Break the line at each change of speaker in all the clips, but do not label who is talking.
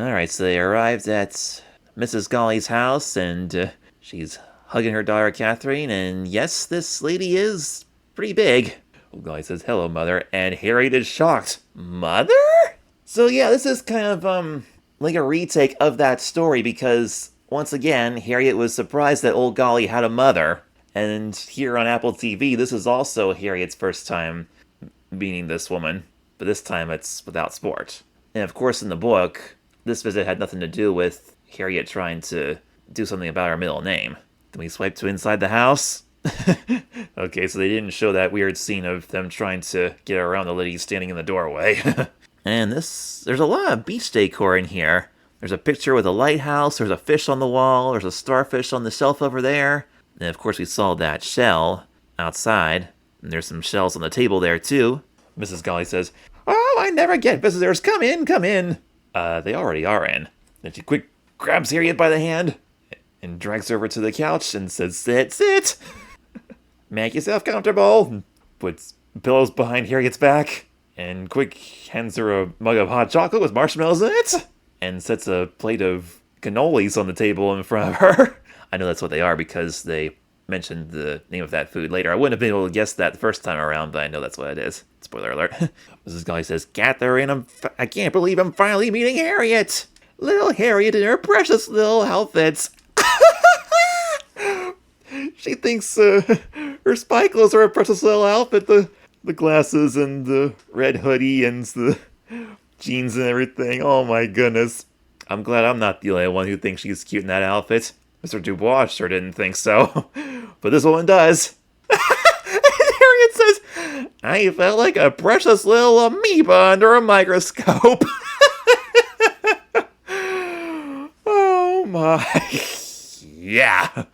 Alright, so they arrived at Mrs. Golly's house, and she's hugging her daughter Catherine, and yes, this lady is pretty big. Old Golly says, "Hello, Mother," and Harriet is shocked. Mother? So yeah, this is kind of, like a retake of that story, because, once again, Harriet was surprised that Old Golly had a mother. And here on Apple TV, this is also Harriet's first time meeting this woman, but this time it's without sport. And of course, in the book, this visit had nothing to do with Harriet trying to do something about her middle name. Then we swipe to inside the house. Okay, so they didn't show that weird scene of them trying to get around the lady standing in the doorway. And there's a lot of beach decor in here. There's a picture with a lighthouse, there's a fish on the wall, there's a starfish on the shelf over there. And of course we saw that shell outside. And there's some shells on the table there too. Mrs. Golly says, "Oh, I never get visitors. Come in, come in." They already are in. Then she quick grabs Harriet by the hand and drags her over to the couch and says, "Sit, sit. Make yourself comfortable." And puts pillows behind Harriet's back and quick hands her a mug of hot chocolate with marshmallows in it and sets a plate of cannolis on the table in front of her. I know that's what they are because they mentioned the name of that food later. I wouldn't have been able to guess that the first time around, but I know that's what it is. Spoiler alert. Mrs. Golly says, "Catherine, I can't believe I'm finally meeting Harriet. Little Harriet in her precious little outfits." She thinks her spy clothes are a precious little outfit. The glasses and the red hoodie and the jeans and everything. Oh my goodness. I'm glad I'm not the only one who thinks she's cute in that outfit. Mr. Dubois sure didn't think so. But this one does. Harriet says, "I felt like a precious little amoeba under a microscope." Oh my. Yeah.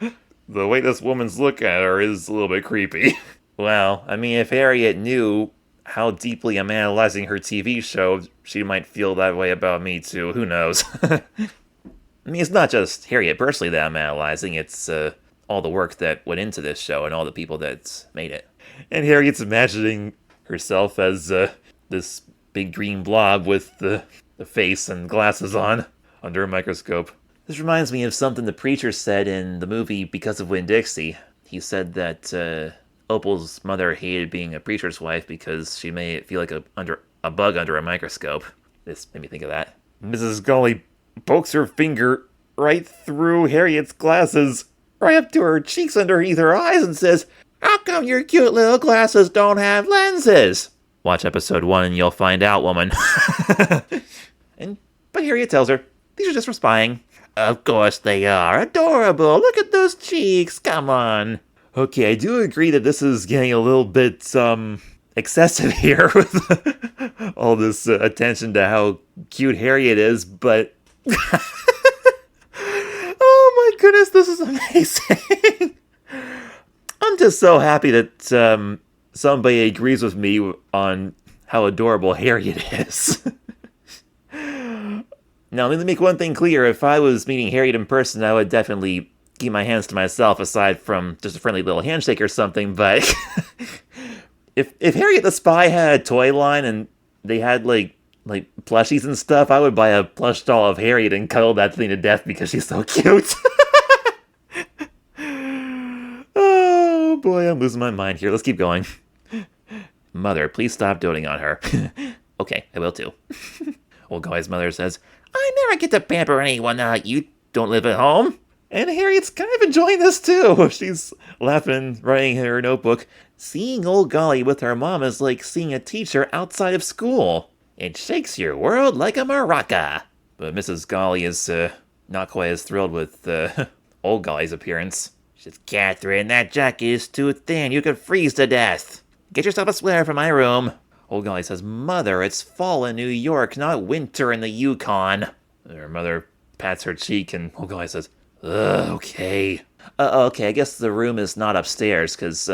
The way this woman's looking at her is a little bit creepy. Well, I mean, if Harriet knew how deeply I'm analyzing her TV show, she might feel that way about me too. Who knows? I mean, it's not just Harriet personally that I'm analyzing, it's all the work that went into this show and all the people that made it. And Harriet's imagining herself as this big green blob with the face and glasses on under a microscope. This reminds me of something the preacher said in the movie Because of Winn-Dixie. He said that Opal's mother hated being a preacher's wife because she made it feel like a bug under a microscope. This made me think of that. Mrs. Golly pokes her finger right through Harriet's glasses, right up to her cheeks underneath her eyes, and says, "How come your cute little glasses don't have lenses?" Watch episode 1 and you'll find out, woman. But Harriet tells her, "These are just for spying." "Of course they are. Adorable. Look at those cheeks. Come on." Okay, I do agree that this is getting a little bit, excessive here with all this attention to how cute Harriet is, but... Oh my goodness, this is amazing. I'm just so happy that somebody agrees with me on how adorable Harriet is. Now, let me make one thing clear. If I was meeting Harriet in person, I would definitely keep my hands to myself aside from just a friendly little handshake or something, but if Harriet the Spy had a toy line and they had like plushies and stuff, I would buy a plush doll of Harriet and cuddle that thing to death because she's so cute. Oh boy, I'm losing my mind here. Let's keep going. "Mother, please stop doting on her." "Okay, I will too." Old Golly's mother says, "I never get to pamper anyone. You don't live at home." And Harriet's kind of enjoying this too. She's laughing, writing in her notebook, "Seeing Old Golly with her mom is like seeing a teacher outside of school. It shakes your world like a maraca." But Mrs. Golly is not quite as thrilled with Old Golly's appearance. She says, "Catherine, that jacket is too thin. You could freeze to death. Get yourself a sweater from my room." Old Golly says, "Mother, it's fall in New York, not winter in the Yukon." Her mother pats her cheek and Old Golly says, "Okay. Okay, I guess the room is not upstairs, because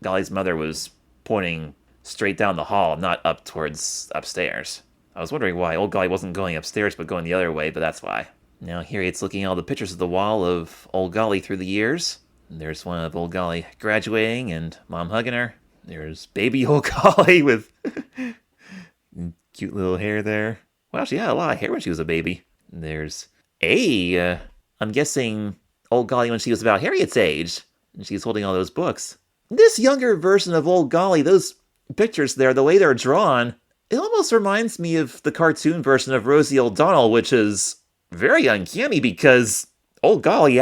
Golly's mother was pointing straight down the hall, not up towards upstairs. I was wondering why Old Golly wasn't going upstairs but going the other way, but that's why. Now Harriet's looking at all the pictures of the wall of Old Golly through the years. There's one of Old Golly graduating and Mom hugging her. There's baby Old Golly with cute little hair there. Wow, she had a lot of hair when she was a baby. There's I'm guessing old Golly when she was about Harriet's age, and she's holding all those books. This younger version of old Golly, those pictures there, the way they're drawn, it almost reminds me of the cartoon version of Rosie O'Donnell, which is very uncanny because old Golly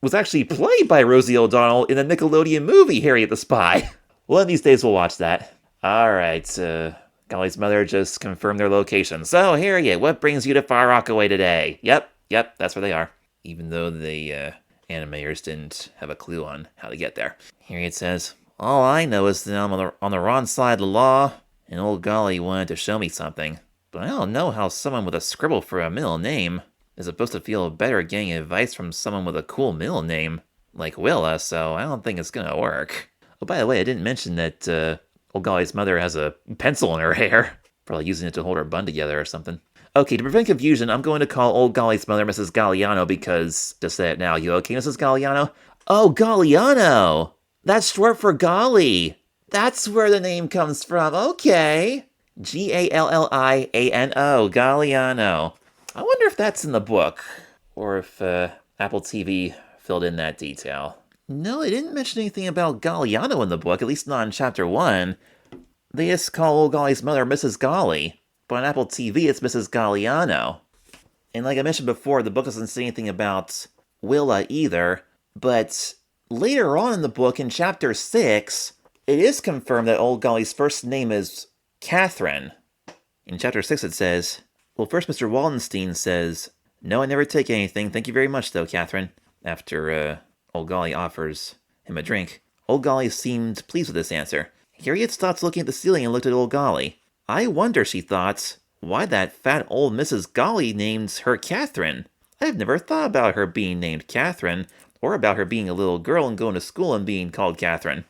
was actually played by Rosie O'Donnell in the Nickelodeon movie Harriet the Spy. One of these days we'll watch that. Alright, Golly's mother just confirmed their location. So, Harriet, what brings you to Far Rockaway today? Yep, that's where they are. Even though the animators didn't have a clue on how to get there. Harriet says, all I know is that I'm on the wrong side of the law, and old Golly wanted to show me something. But I don't know how someone with a scribble for a middle name is supposed to feel better getting advice from someone with a cool middle name, like Willa, so I don't think it's gonna work. Oh, by the way, I didn't mention that old Golly's mother has a pencil in her hair. Probably using it to hold her bun together or something. Okay, to prevent confusion, I'm going to call old Golly's mother Mrs. Galliano because, just say it now, you okay, Mrs. Galliano? Oh, Galliano! That's short for Golly! That's where the name comes from, okay! Galliano, Galliano. I wonder if that's in the book, or if Apple TV filled in that detail. No, they didn't mention anything about Galliano in the book, at least not in Chapter 1. They just call old Golly's mother Mrs. Golly. But on Apple TV, it's Mrs. Galliano. And like I mentioned before, the book doesn't say anything about Willa either. But later on in the book, in Chapter 6, it is confirmed that old Golly's first name is Catherine. In Chapter 6, it says, well, first Mr. Waldenstein says, no, I never take anything. Thank you very much, though, Catherine. After old Golly offers him a drink. Old Golly seemed pleased with this answer. Harriet stopped looking at the ceiling and looked at old Golly. I wonder, she thought, why that fat old Mrs. Golly named her Catherine. I've never thought about her being named Catherine, or about her being a little girl and going to school and being called Catherine.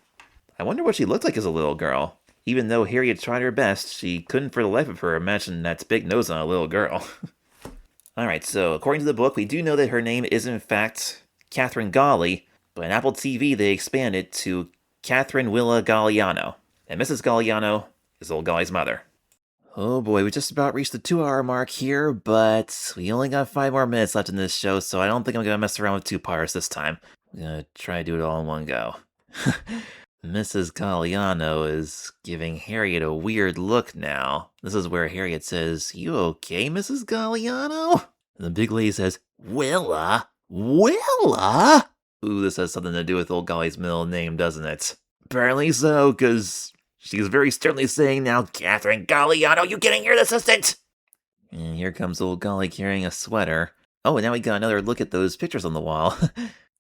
I wonder what she looked like as a little girl. Even though Harriet tried her best, she couldn't for the life of her imagine that big nose on a little girl. Alright, so according to the book, we do know that her name is in fact Catherine Golly, but in Apple TV they expand it to Catherine Willa Galliano. And Mrs. Galliano is old Golly's mother. Oh boy, we just about reached the 2-hour mark here, but we only got 5 more minutes left in this show, so I don't think I'm going to mess around with 2-parters this time. I'm going to try to do it all in one go. Mrs. Galliano is giving Harriet a weird look now. This is where Harriet says, you okay, Mrs. Galliano? And the big lady says, Willa? Willa? Ooh, this has something to do with old Golly's middle name, doesn't it? Apparently so, because she's very sternly saying now, Catherine Galliano, you getting here, assistant? And here comes old Golly carrying a sweater. Oh, and now we got another look at those pictures on the wall.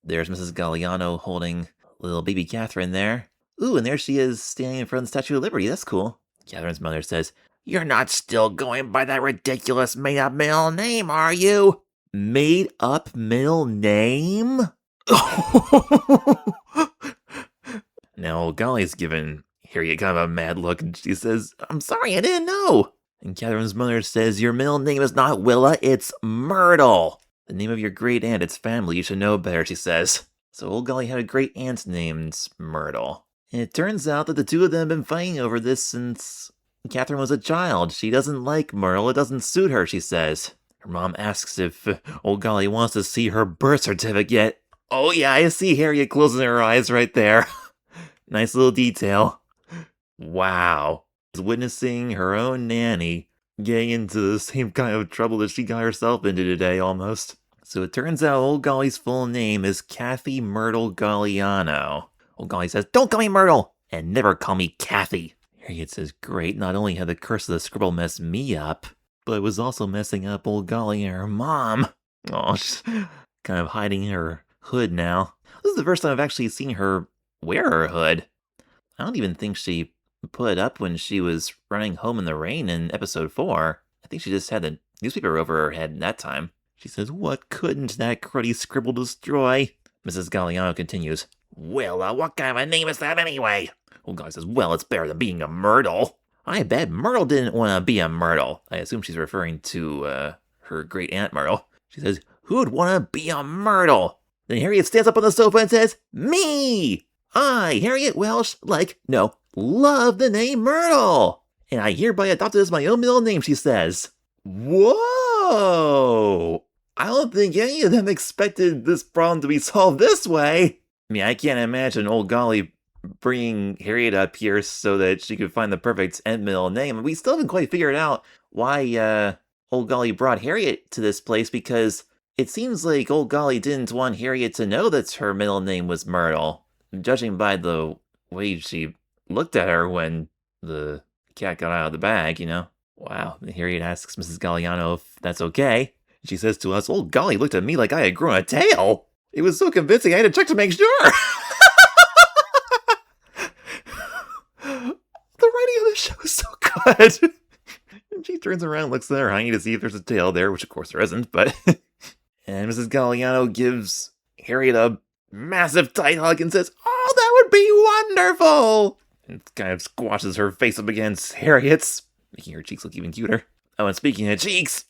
There's Mrs. Galliano holding little baby Catherine there. Ooh, and there she is standing in front of the Statue of Liberty. That's cool. Catherine's mother says, you're not still going by that ridiculous made-up middle name, are you? Made-up middle name? Now, old Golly's giving Harriet kind of a mad look, and she says, I'm sorry, I didn't know. And Catherine's mother says, your middle name is not Willa, it's Myrtle. The name of your great aunt, it's family, you should know better, she says. So old Golly had a great aunt named Myrtle. And it turns out that the two of them have been fighting over this since Catherine was a child. She doesn't like Myrtle, it doesn't suit her, she says. Her mom asks if old Golly wants to see her birth certificate. Oh yeah, I see Harriet closing her eyes right there. Nice little detail. Wow. Witnessing her own nanny getting into the same kind of trouble that she got herself into today, almost. So it turns out old Golly's full name is Kathy Myrtle Galliano. Old Golly says, don't call me Myrtle, and never call me Kathy. Harriet says, great, not only had the curse of the scribble messed me up, but it was also messing up old Golly and her mom. Oh, she's kind of hiding her hood now. This is the first time I've actually seen her wear her hood. I don't even think she put it up when she was running home in the rain in episode 4. I think she just had the newspaper over her head that time. She says, what couldn't that cruddy scribble destroy? Mrs. Galliano continues, well, what kind of a name is that anyway? Old Golly says, well, it's better than being a Myrtle. I bet Myrtle didn't want to be a Myrtle. I assume she's referring to her great aunt Myrtle. She says, who'd want to be a Myrtle? Then Harriet stands up on the sofa and says, me! I, Harriet Welsh, love the name Myrtle. And I hereby adopt it as my own middle name, she says. Whoa! Whoa! I don't think any of them expected this problem to be solved this way. I mean, I can't imagine old Golly bringing Harriet up here so that she could find the perfect end middle name. We still haven't quite figured out why old Golly brought Harriet to this place, because it seems like old Golly didn't want Harriet to know that her middle name was Myrtle, judging by the way she looked at her when the cat got out of the bag, you know? Wow. Harriet asks Mrs. Galliano if that's okay. She says to us, old Golly looked at me like I had grown a tail. It was so convincing I had to check to make sure. The writing of the show is so good. And she turns around, looks at her honey to see if there's a tail there, which of course there isn't, but... And Mrs. Galliano gives Harriet a massive tight hug and says, oh, that would be wonderful! And kind of squashes her face up against Harriet's, making her cheeks look even cuter. Oh, and speaking of cheeks,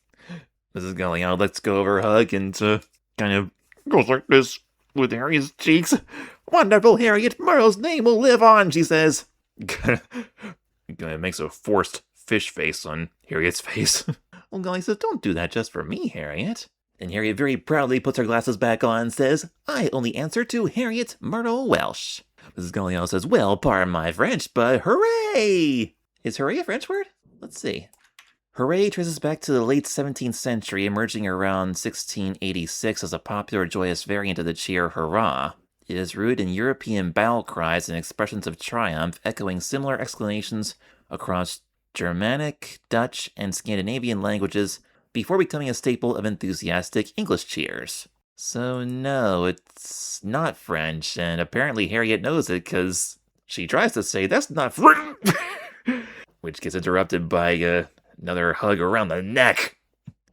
Mrs. Galliano lets go of her hug and kind of goes like this with Harriet's cheeks. Wonderful, Harriet, Myrtle's name will live on, she says. Kind of makes a forced fish face on Harriet's face. Old Golly says, don't do that just for me, Harriet. And Harriet very proudly puts her glasses back on and says, I only answer to Harriet Myrtle Welsh. Mrs. Galliano says, well, pardon my French, but hooray! Is hooray a French word? Let's see. Hooray traces back to the late 17th century, emerging around 1686 as a popular joyous variant of the cheer hurrah. It is rooted in European battle cries and expressions of triumph, echoing similar exclamations across Germanic, Dutch, and Scandinavian languages before becoming a staple of enthusiastic English cheers. So no, it's not French, and apparently Harriet knows it because she tries to say, that's not French, which gets interrupted by another hug around the neck.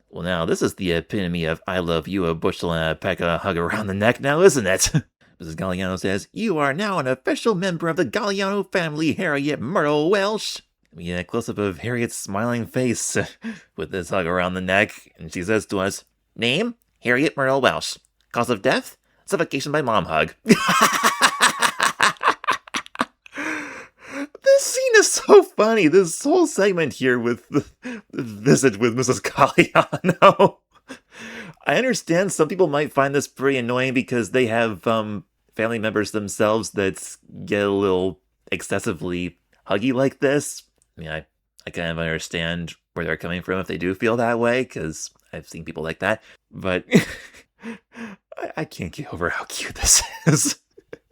Well, now, this is the epitome of I love you, a bushel and a peck of hug around the neck now, isn't it? Mrs. Galliano says, you are now an official member of the Galliano family, Harriet Myrtle Welsh. We get a close-up of Harriet's smiling face with this hug around the neck, and she says to us, name, Harriet Myrtle Welsh. Cause of death, suffocation by mom hug. This scene is so funny. This whole segment here with the visit with Mrs. Galliano. I understand some people might find this pretty annoying because they have family members themselves that get a little excessively huggy like this. I mean, I kind of understand where they're coming from if they do feel that way, because I've seen people like that. But I can't get over how cute this is.